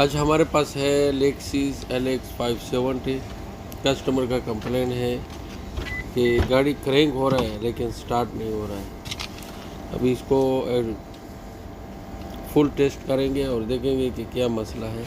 आज हमारे पास है लेक्सिस LX 570। कस्टमर का कंप्लेन है कि गाड़ी क्रैंक हो रहा है लेकिन स्टार्ट नहीं हो रहा है। अभी इसको फुल टेस्ट करेंगे और देखेंगे कि क्या मसला है।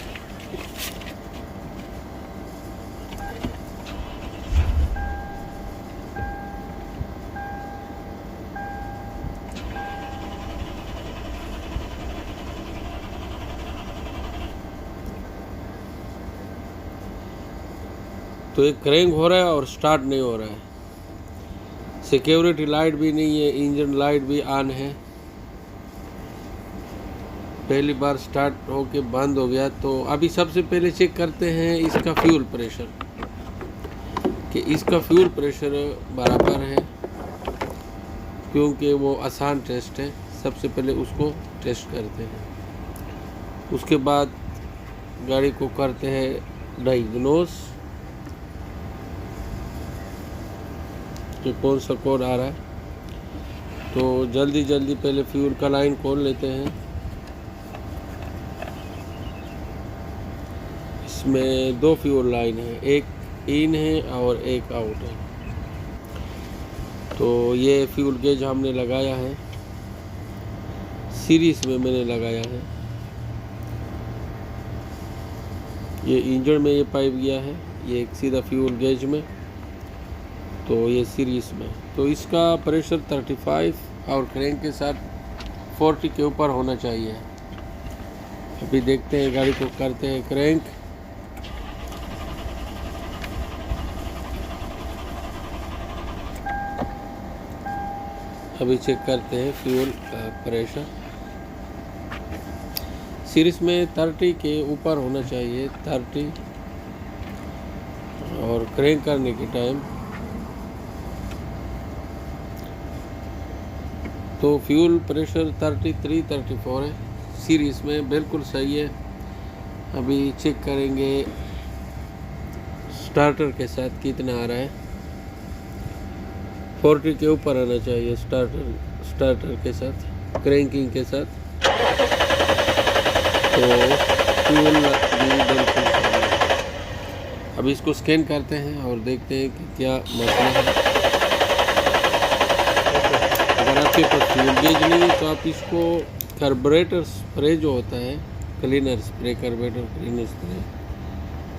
तो एक क्रैंक हो रहा है और स्टार्ट नहीं हो रहा है। सिक्योरिटी लाइट भी नहीं है, इंजन लाइट भी ऑन है। पहली बार स्टार्ट होके बंद हो गया। तो अभी सबसे पहले चेक करते हैं इसका फ्यूल प्रेशर, कि इसका फ्यूल प्रेशर बराबर है, क्योंकि वो आसान टेस्ट है। सबसे पहले उसको टेस्ट करते हैं, उसके बाद गाड़ी को करते हैं डायग्नोस कि कौन सा कोड आ रहा है। तो जल्दी पहले फ्यूल का लाइन खोल लेते हैं। इसमें दो फ्यूल लाइन है, एक इन है और एक आउट है। तो ये फ्यूल गेज हमने लगाया है, सीरीज में मैंने लगाया है। ये इंजन में ये पाइप गया है, ये एक सीधा फ्यूल गेज में, तो ये सीरीज में। तो इसका प्रेशर 35 और क्रैंक के साथ 40 के ऊपर होना चाहिए। अभी देखते हैं, गाड़ी को करते हैं क्रैंक। अभी चेक करते हैं फ्यूल का प्रेशर। सीरीज में 30 के ऊपर होना चाहिए, 30। और क्रैंक करने के टाइम तो फ्यूल प्रेशर 33-34 है, सीरीज में बिल्कुल सही है। अभी चेक करेंगे स्टार्टर के साथ कितना आ रहा है। 40 के ऊपर आना चाहिए स्टार्टर के साथ, क्रैंकिंग के साथ। तो फ्यूल भी बिल्कुल सही है। अब इसको स्कैन करते हैं और देखते हैं कि क्या मसला है। अगर आपके पास फ्यूल गेज नहीं है तो आप इसको कार्बोरेटर स्प्रे जो होता है, cleaner spray, carburettor cleaner spray,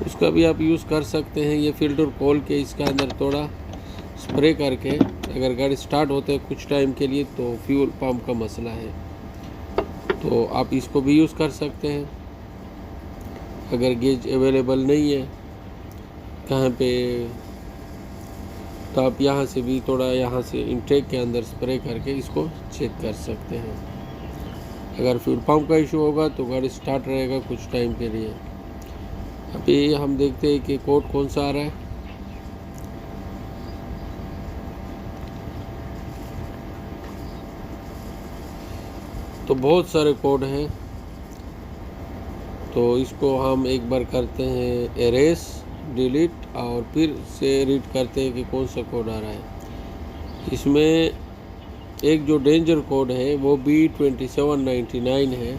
उसका भी आप यूज़ कर सकते हैं। ये फ़िल्टर खोल के इसका अंदर थोड़ा स्प्रे करके, अगर गाड़ी स्टार्ट होते है कुछ टाइम के लिए तो फ्यूल पंप का मसला है, तो आप इसको भी यूज़ कर सकते हैं। अगर गेज अवेलेबल नहीं है कहाँ पे, तो आप यहाँ से भी थोड़ा, यहाँ से इनटेक के अंदर स्प्रे करके इसको चेक कर सकते हैं। अगर फ्यूल पंप का इशू होगा तो गाड़ी स्टार्ट रहेगा कुछ टाइम के लिए। अभी हम देखते हैं कि कोड कौन सा आ रहा है। तो बहुत सारे कोड हैं, तो इसको हम एक बार करते हैं एरेस, डिलीट, और फिर से रीड करते हैं कि कौन सा कोड आ रहा है। इसमें एक जो डेंजर कोड है वो B2799 है,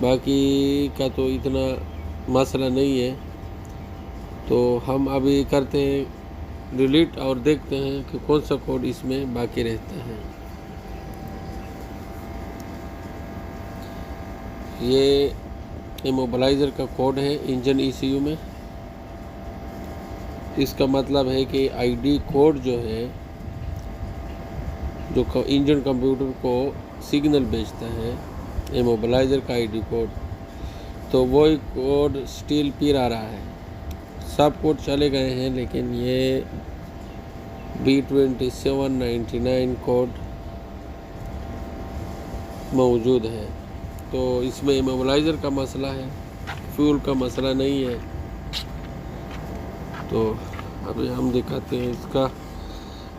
बाकी का तो इतना मसला नहीं है। तो हम अभी करते हैं डिलीट और देखते हैं कि कौन सा कोड इसमें बाकी रहता है। ये इमोबिलाइज़र का कोड है इंजन ECU में। इसका मतलब है कि ID कोड जो है, जो इंजन कंप्यूटर को सिग्नल भेजता है, इमोबिलाइज़र का ID कोड, तो वही कोड स्टिल फिर आ रहा है। सब कोड चले गए हैं लेकिन ये B2799 कोड मौजूद है। तो इसमें इमोबिलाइज़र का मसला है, फ्यूल का मसला नहीं है। तो अभी हम दिखाते हैं, इसका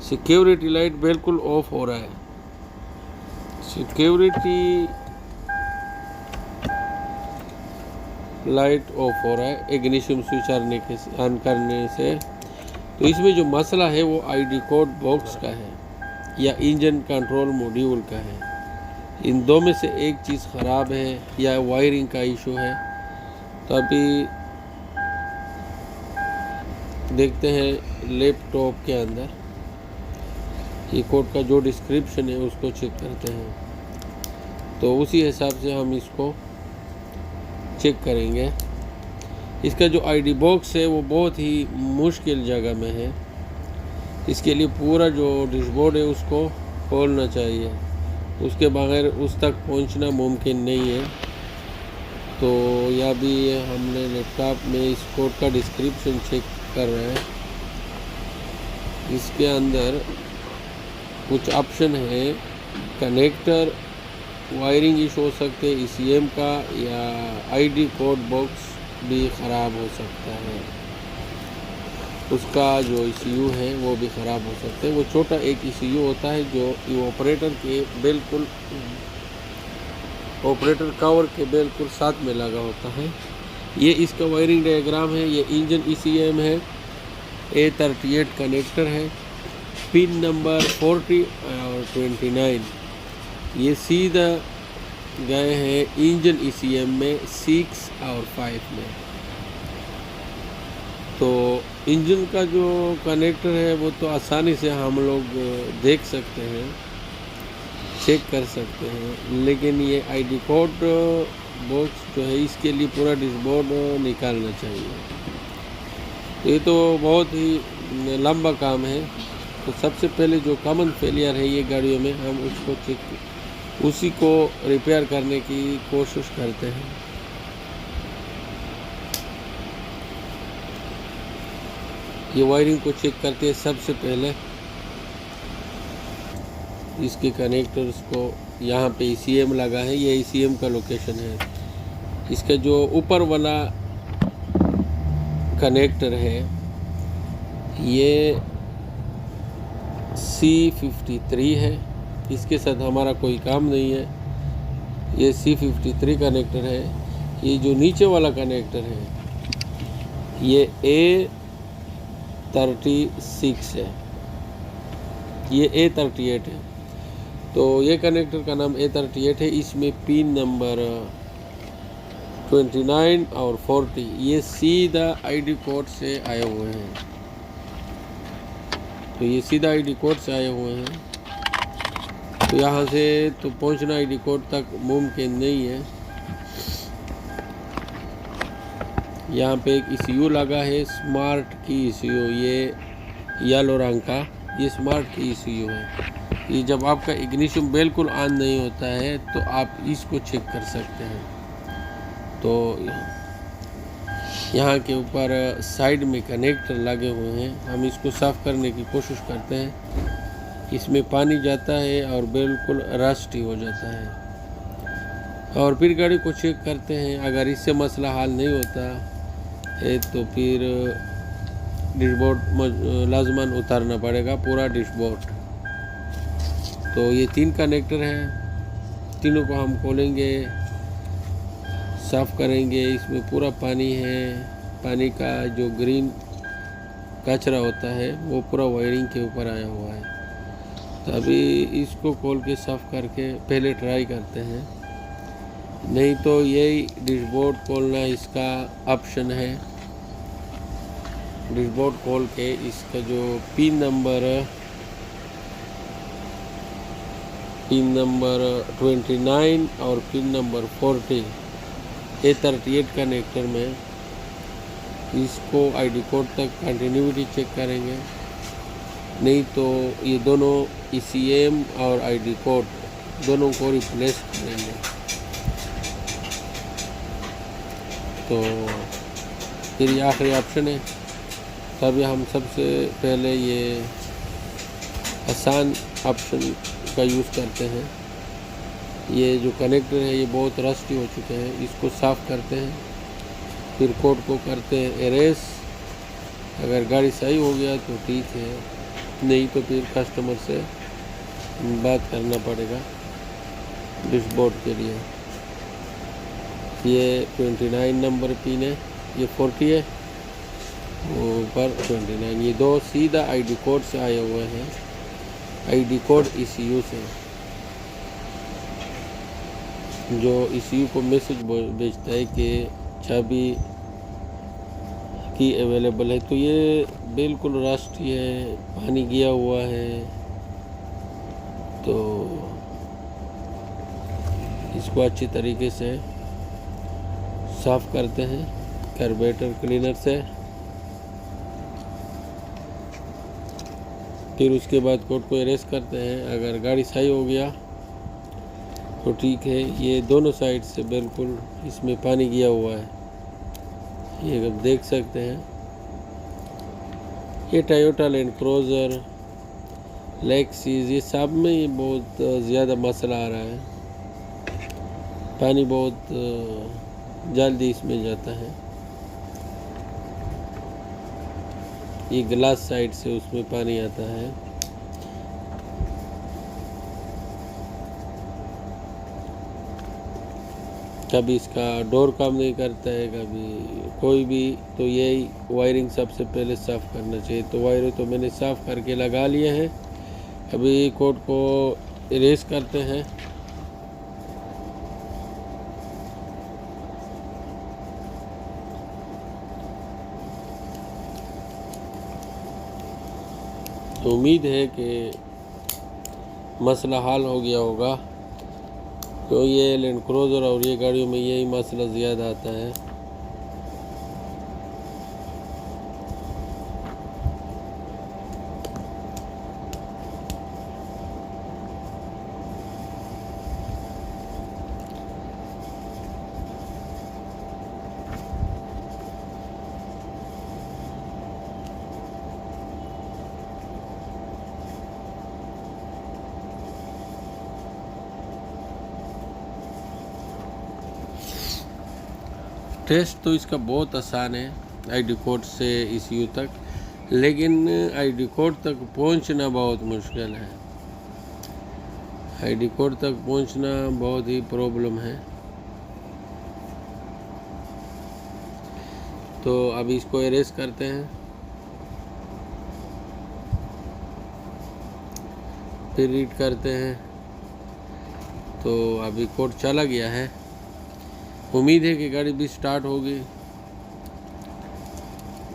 सिक्योरिटी लाइट बिल्कुल ऑफ हो रहा है। सिक्योरिटी लाइट ऑफ हो रहा है इग्निशन स्विच ऑन करने से। तो इसमें जो मसला है वो ID कोड बॉक्स का है या इंजन कंट्रोल मॉड्यूल का है। इन दो में से एक चीज़ ख़राब है या वायरिंग का इशू है। तो अभी देखते हैं लैपटॉप के अंदर ये कोड का जो डिस्क्रिप्शन है उसको चेक करते हैं, तो उसी हिसाब से हम इसको चेक करेंगे। इसका जो आईडी बॉक्स है वो बहुत ही मुश्किल जगह में है, इसके लिए पूरा जो डैशबोर्ड है उसको खोलना चाहिए, उसके बगैर उस तक पहुंचना मुमकिन नहीं है। तो यह भी हमने लैपटॉप में इस कोड का डिस्क्रिप्शन चेक कर रहे हैं। इसके अंदर कुछ ऑप्शन है, कनेक्टर वायरिंग इशू हो सकते हैं ECM का, या आईडी कोड बॉक्स भी ख़राब हो सकता है, उसका जो ECU है वो भी ख़राब हो सकते हैं। वो छोटा एक ECU होता है जो ऑपरेटर के बिल्कुल ऑपरेटर कवर के बिल्कुल साथ में लगा होता है। ये इसका वायरिंग डायग्राम है। ये इंजन ECM है, A38 कनेक्टर है, पिन नंबर 40 और 29 ये सीधा गए हैं इंजन ECM में 6 और 5 में। तो इंजन का जो कनेक्टर है वो तो आसानी से हम लोग देख सकते हैं, चेक कर सकते हैं, लेकिन ये आईडी कोड बॉक्स जो है इसके लिए पूरा डैशबोर्ड निकालना चाहिए। तो ये तो बहुत ही लंबा काम है। तो सबसे पहले जो कॉमन फेलियर है ये गाड़ियों में, हम उसको चेक उसी को रिपेयर करने की कोशिश करते हैं। ये वायरिंग को चेक करते हैं सबसे पहले। इसके कनेक्टर्स को यहाँ पे ECM लगा है, ये ECM का लोकेशन है। इसका जो ऊपर वाला कनेक्टर है ये C53 है, इसके साथ हमारा कोई काम नहीं है। ये C53 कनेक्टर है। ये जो नीचे वाला कनेक्टर है ये A36 है, ये A38 है। तो ये कनेक्टर का नाम A38 है। इसमें पिन नंबर 29 और 40 ये सीधा आईडी कोड से आए हुए हैं। तो ये सीधा आईडी कोड से आए हुए हैं, तो यहाँ से तो पहुँचना आईडी कोड तक मुमकिन नहीं है। यहाँ पे एक ECU लगा है, स्मार्ट की ECU, ये येलो रंग का, ये स्मार्ट की ECU है। ये जब आपका इग्निशन बिल्कुल ऑन नहीं होता है तो आप इसको चेक कर सकते हैं। तो यहाँ के ऊपर साइड में कनेक्टर लगे हुए हैं, हम इसको साफ़ करने की कोशिश करते हैं। इसमें पानी जाता है और बिल्कुल रस्टी हो जाता है। और फिर गाड़ी को चेक करते हैं, अगर इससे मसला हल नहीं होता है तो फिर डैशबोर्ड लाजमन उतारना पड़ेगा, पूरा डैशबोर्ड। तो ये 3 कनेक्टर हैं, तीनों को हम खोलेंगे, साफ़ करेंगे। इसमें पूरा पानी है, पानी का जो ग्रीन कचरा होता है वो पूरा वायरिंग के ऊपर आया हुआ है। तो अभी इसको खोल के साफ़ करके पहले ट्राई करते हैं, नहीं तो यही डैशबोर्ड खोलना इसका ऑप्शन है। डैशबोर्ड खोल के इसका जो पिन नंबर 29 और पिन नंबर 40 A38 कनेक्टर में इसको आईडी कोड तक कंटिन्यूटी चेक करेंगे, नहीं तो ये दोनों ECM और आईडी कोड दोनों को रिप्लेस करेंगे। तो फिर ये आखिरी ऑप्शन है। तभी हम सबसे पहले ये आसान ऑप्शन का यूज़ करते हैं। ये जो कनेक्टर है ये बहुत रस्टी हो चुके हैं, इसको साफ़ करते हैं, फिर कोड को करते हैं एरेस। अगर गाड़ी सही हो गया तो ठीक है, नहीं तो फिर कस्टमर से बात करना पड़ेगा डैशबोर्ड के लिए। ये 29 नंबर पिन है, ये 40 है, ऊपर 29। ये दो सीधा आईडी कोड से आए हुए हैं, आईडी कोड ECU से। जो ECU को मैसेज भेजता है कि चाबी की अवेलेबल है। तो ये बिल्कुल रस्टी है, पानी गया हुआ है, तो इसको अच्छी तरीके से साफ़ करते हैं कार्बोरेटर क्लीनर से। फिर उसके बाद कोट को इरेज करते हैं। अगर गाड़ी सही हो गया तो ठीक है। ये दोनों साइड से बिल्कुल इसमें पानी गया हुआ है, ये आप देख सकते हैं। ये टोयोटा लैंड क्रूज़र, लेक्सिस, ये सब में ये बहुत ज़्यादा मसला आ रहा है। पानी बहुत जल्दी इसमें जाता है। ये ग्लास साइड से उसमें पानी आता है। कभी इसका डोर काम नहीं करता है, कभी कोई भी। तो यही वायरिंग सबसे पहले साफ़ करना चाहिए। तो वायरें तो मैंने साफ़ करके लगा लिए हैं। अभी कोट को इरेज करते हैं। तो उम्मीद है कि मसला हल हो गया होगा। तो ये लैंड क्रूज़र और ये गाड़ियों में यही मसला ज़्यादा आता है। टेस्ट तो इसका बहुत आसान है, ID कोड से ECU तक, लेकिन ID कोड तक पहुंचना बहुत मुश्किल है। ID कोड तक पहुंचना बहुत ही प्रॉब्लम है। तो अभी इसको इरेज करते हैं, फिर रीड करते हैं। तो अभी कोड चला गया है। उम्मीद है कि गाड़ी भी स्टार्ट होगी।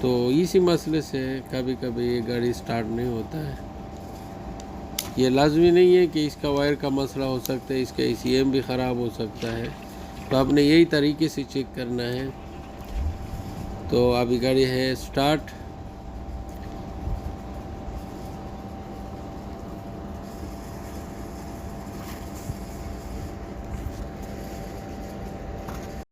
तो इसी मसले से कभी कभी ये गाड़ी स्टार्ट नहीं होता है। ये लाजमी नहीं है कि इसका वायर का मसला हो सकता है, इसका ECM भी ख़राब हो सकता है। तो आपने यही तरीके से चेक करना है। तो अभी गाड़ी है स्टार्ट।